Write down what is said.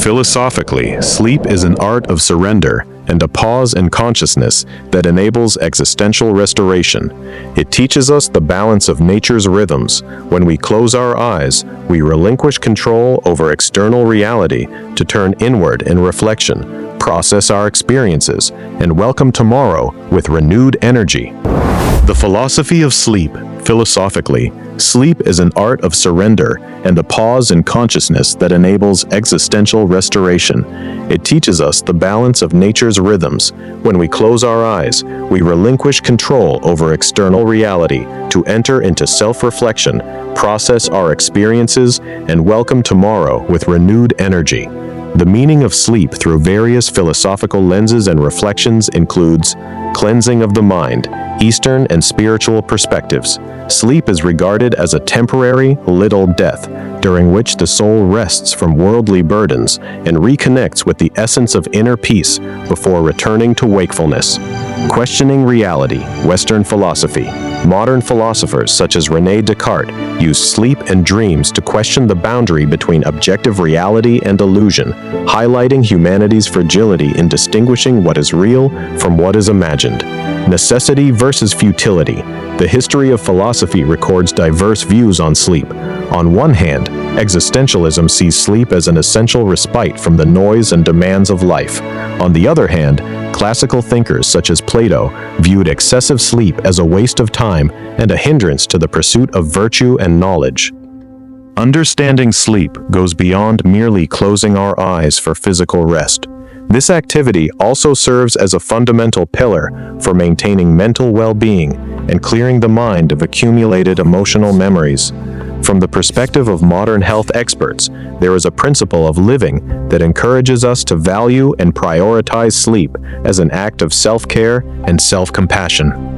Philosophically, sleep is an art of surrender and a pause in consciousness that enables existential restoration. It teaches us the balance of nature's rhythms. When we close our eyes, we relinquish control over external reality to turn inward in reflection, process our experiences, and welcome tomorrow with renewed energy. The philosophy of sleep. Philosophically, sleep is an art of surrender and a pause in consciousness that enables existential restoration. It teaches us the balance of nature's rhythms. When we close our eyes, we relinquish control over external reality to enter into self-reflection, process our experiences, and welcome tomorrow with renewed energy. The meaning of sleep through various philosophical lenses and reflections includes cleansing of the mind, Eastern and spiritual perspectives. Sleep is regarded as a temporary, little death, during which the soul rests from worldly burdens and reconnects with the essence of inner peace before returning to wakefulness. Questioning reality, Western philosophy. Modern philosophers such as René Descartes use sleep and dreams to question the boundary between objective reality and illusion, highlighting humanity's fragility in distinguishing what is real from what is imagined. Necessity versus futility. The history of philosophy records diverse views on sleep. On one hand, existentialism sees sleep as an essential respite from the noise and demands of life. On the other hand, classical thinkers such as Plato viewed excessive sleep as a waste of time and a hindrance to the pursuit of virtue and knowledge. Understanding sleep goes beyond merely closing our eyes for physical rest. This activity also serves as a fundamental pillar for maintaining mental well-being and clearing the mind of accumulated emotional memories. From the perspective of modern health experts, there is a principle of living that encourages us to value and prioritize sleep as an act of self-care and self-compassion.